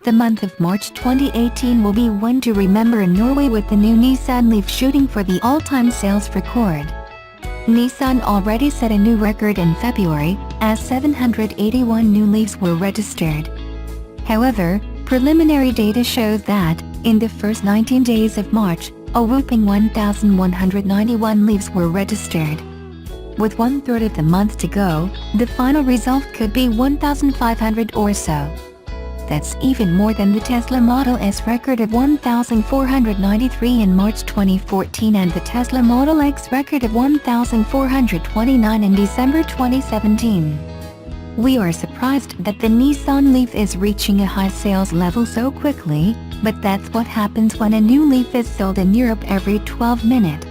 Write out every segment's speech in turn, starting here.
The month of March 2018 will be one to remember in Norway, with the new Nissan LEAF shooting for the all-time sales record. Nissan already set a new record in February, as 781 new LEAFs were registered. However, preliminary data shows that, in the first 19 days of March, a whopping 1,191 LEAFs were registered. With 1/3 of the month to go, the final result could be 1,500 or so. That's even more than the Tesla Model S record of 1,493 in March 2014 and the Tesla Model X record of 1,429 in December 2017. We are surprised that the Nissan LEAF is reaching a high sales level so quickly, but that's what happens when a new LEAF is sold in Europe every 12 minutes.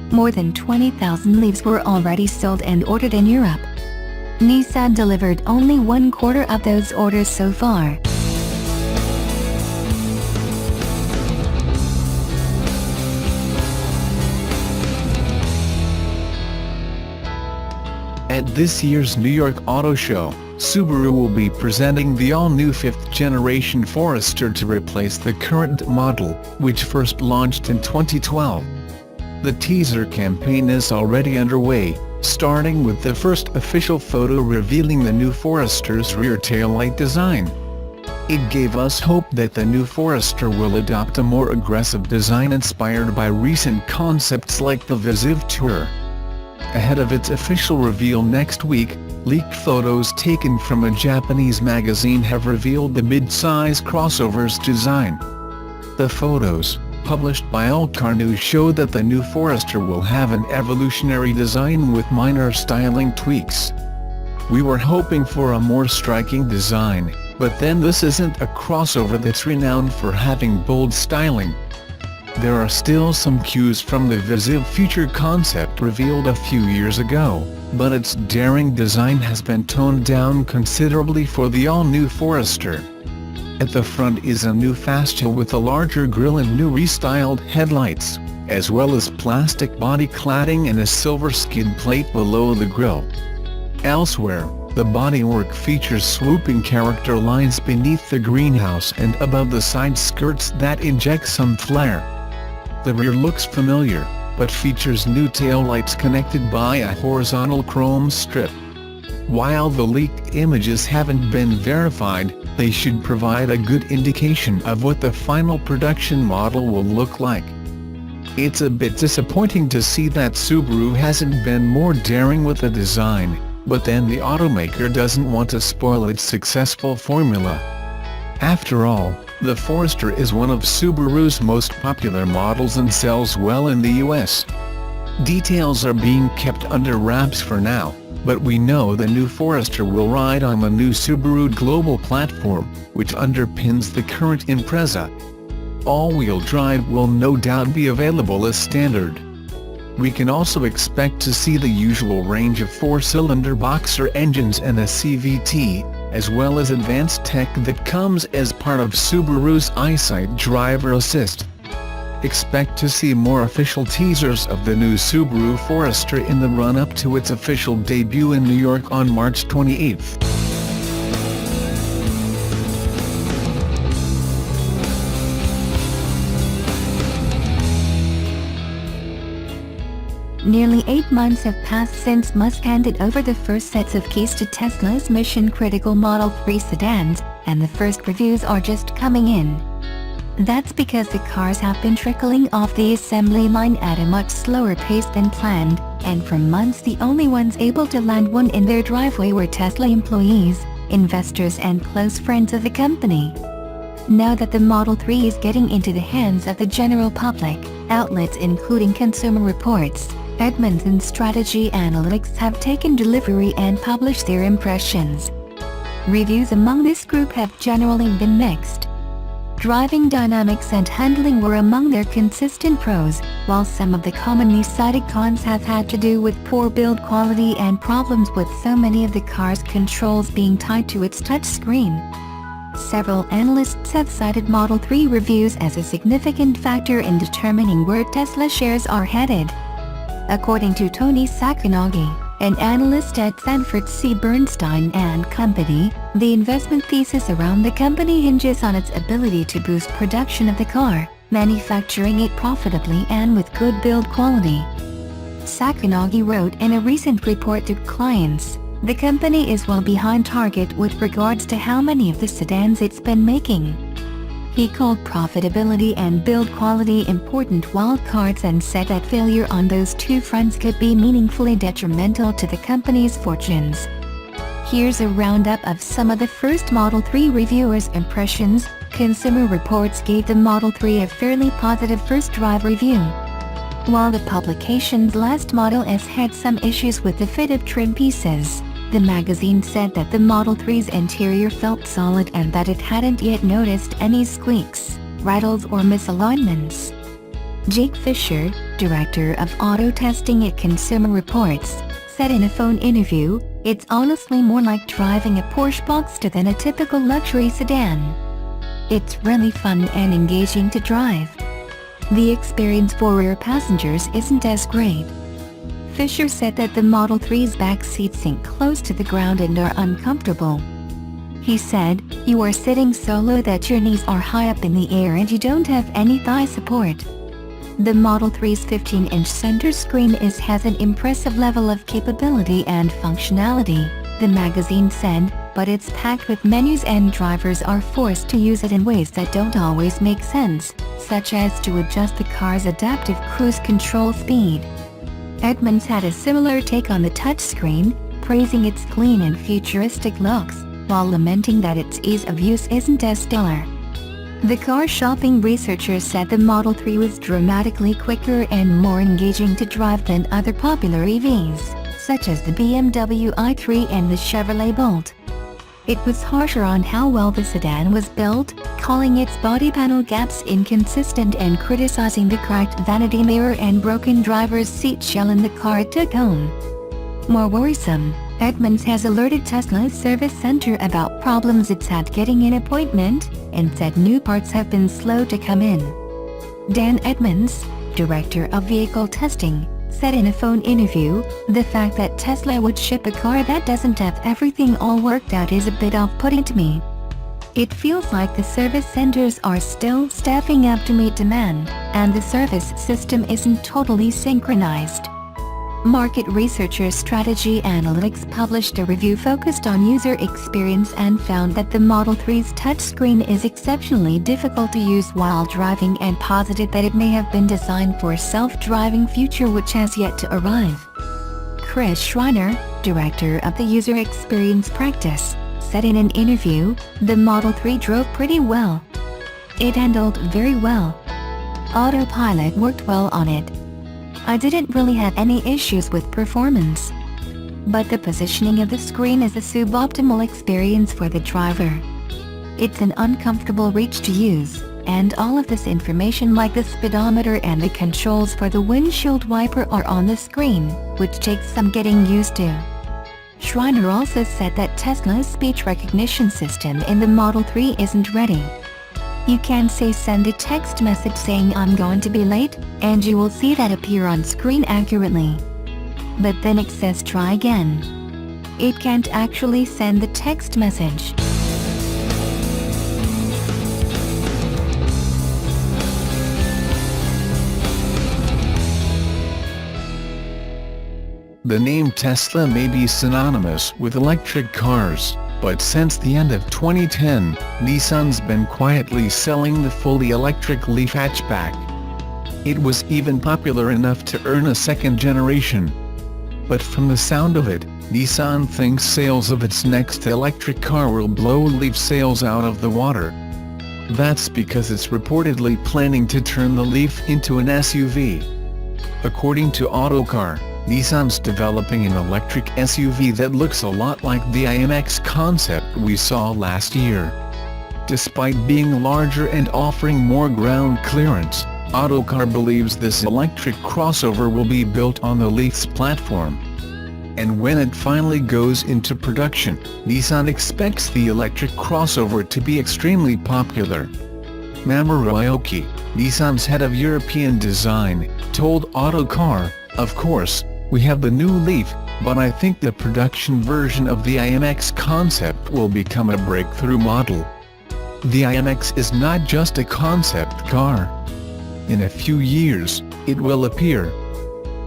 More than 20,000 LEAFs were already sold and ordered in Europe. Nissan delivered only 1/4 of those orders so far. At this year's New York Auto Show, Subaru will be presenting the all-new 5th-generation Forester to replace the current model, which first launched in 2012. The teaser campaign is already underway, starting with the first official photo revealing the new Forester's rear taillight design. It gave us hope that the new Forester will adopt a more aggressive design inspired by recent concepts like the Visiv Tourer. Ahead of its official reveal next week, leaked photos taken from a Japanese magazine have revealed the mid-size crossover's design. The photos, published by Allcar News, show that the new Forester will have an evolutionary design with minor styling tweaks. We were hoping for a more striking design, but then this isn't a crossover that's renowned for having bold styling. There are still some cues from the Visiv future concept revealed a few years ago, but its daring design has been toned down considerably for the all-new Forester. At the front is a new fascia with a larger grille and new restyled headlights, as well as plastic body cladding and a silver skid plate below the grille. Elsewhere, the bodywork features swooping character lines beneath the greenhouse and above the side skirts that inject some flair. The rear looks familiar, but features new taillights connected by a horizontal chrome strip. While the leaked images haven't been verified, they should provide a good indication of what the final production model will look like. It's a bit disappointing to see that Subaru hasn't been more daring with the design, but then the automaker doesn't want to spoil its successful formula. After all, the Forester is one of Subaru's most popular models and sells well in the US. Details are being kept under wraps for now, but we know the new Forester will ride on the new Subaru Global platform, which underpins the current Impreza. All-wheel drive will no doubt be available as standard. We can also expect to see the usual range of 4-cylinder boxer engines and a CVT, as well as advanced tech that comes as part of Subaru's EyeSight driver assist. Expect to see more official teasers of the new Subaru Forester in the run-up to its official debut in New York on March 28. Nearly 8 months have passed since Musk handed over the first sets of keys to Tesla's mission-critical Model 3 sedans, and the first reviews are just coming in. That's because the cars have been trickling off the assembly line at a much slower pace than planned, and for months the only ones able to land one in their driveway were Tesla employees, investors and close friends of the company. Now that the Model 3 is getting into the hands of the general public, outlets including Consumer Reports, Edmunds and Strategy Analytics have taken delivery and published their impressions. Reviews among this group have generally been mixed. Driving dynamics and handling were among their consistent pros, while some of the commonly cited cons have had to do with poor build quality and problems with so many of the car's controls being tied to its touchscreen. Several analysts have cited Model 3 reviews as a significant factor in determining where Tesla shares are headed. According to Tony Sacconaghi, An analyst at Sanford C. Bernstein and Company, the investment thesis around the company hinges on its ability to boost production of the car, manufacturing it profitably and with good build quality. Sacconaghi wrote in a recent report to clients, "The company is well behind target with regards to how many of the sedans it's been making." He called profitability and build quality important wildcards and said that failure on those two fronts could be meaningfully detrimental to the company's fortunes. Here's a roundup of some of the first Model 3 reviewers' impressions. Consumer Reports gave the Model 3 a fairly positive first drive review. While the publication's last Model S had some issues with the fit of trim pieces, the magazine said that the Model 3's interior felt solid and that it hadn't yet noticed any squeaks, rattles or misalignments. Jake Fisher, director of auto testing at Consumer Reports, said in a phone interview, "It's honestly more like driving a Porsche Boxster than a typical luxury sedan. It's really fun and engaging to drive. The experience for rear passengers isn't as great." Fisher said that the Model 3's back seats sink close to the ground and are uncomfortable. He said, "You are sitting so low that your knees are high up in the air and you don't have any thigh support." The Model 3's 15-inch center screen has an impressive level of capability and functionality, the magazine said, but it's packed with menus and drivers are forced to use it in ways that don't always make sense, such as to adjust the car's adaptive cruise control speed. Edmunds had a similar take on the touchscreen, praising its clean and futuristic looks, while lamenting that its ease of use isn't as stellar. The car shopping researcher said the Model 3 was dramatically quicker and more engaging to drive than other popular EVs, such as the BMW i3 and the Chevrolet Bolt. It was harsher on how well the sedan was built, calling its body panel gaps inconsistent and criticizing the cracked vanity mirror and broken driver's seat shell in the car it took home. More worrisome, Edmunds has alerted Tesla's service center about problems it's had getting an appointment, and said new parts have been slow to come in. Dan Edmunds, director of vehicle testing, said in a phone interview, "The fact that Tesla would ship a car that doesn't have everything all worked out is a bit off-putting to me. It feels like the service centers are still staffing up to meet demand, and the service system isn't totally synchronized." Market researcher Strategy Analytics published a review focused on user experience and found that the Model 3's touchscreen is exceptionally difficult to use while driving and posited that it may have been designed for a self-driving future which has yet to arrive. Chris Schreiner, director of the user experience practice, said in an interview, "The Model 3 drove pretty well. It handled very well. Autopilot worked well on it. I didn't really have any issues with performance. But the positioning of the screen is a suboptimal experience for the driver. It's an uncomfortable reach to use, and all of this information like the speedometer and the controls for the windshield wiper are on the screen, which takes some getting used to." Schreiner also said that Tesla's speech recognition system in the Model 3 isn't ready. You can say send a text message saying "I'm going to be late," and you will see that appear on screen accurately. But then it says try again. It can't actually send the text message. The name Tesla may be synonymous with electric cars, but since the end of 2010, Nissan's been quietly selling the fully electric LEAF hatchback. It was even popular enough to earn a second generation. But from the sound of it, Nissan thinks sales of its next electric car will blow LEAF sales out of the water. That's because it's reportedly planning to turn the LEAF into an SUV. According to Autocar, Nissan's developing an electric SUV that looks a lot like the IMX concept we saw last year. Despite being larger and offering more ground clearance, Autocar believes this electric crossover will be built on the LEAF's platform. And when it finally goes into production, Nissan expects the electric crossover to be extremely popular. Mamoru Aoki, Nissan's head of European design, told Autocar, "Of course, we have the new LEAF, but I think the production version of the IMX concept will become a breakthrough model. The IMX is not just a concept car. In a few years, it will appear.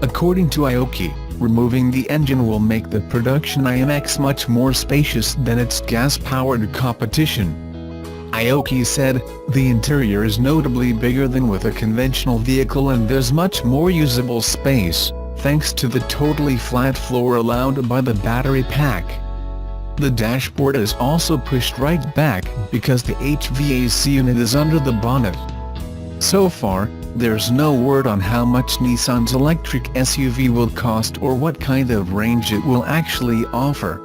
According to Aoki, removing the engine will make the production IMX much more spacious than its gas-powered competition. Aoki said, "The interior is notably bigger than with a conventional vehicle and there's much more usable space, thanks to the totally flat floor allowed by the battery pack. The dashboard is also pushed right back because the HVAC unit is under the bonnet." So far, there's no word on how much Nissan's electric SUV will cost or what kind of range it will actually offer.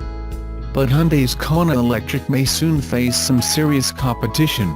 But Hyundai's Kona Electric may soon face some serious competition.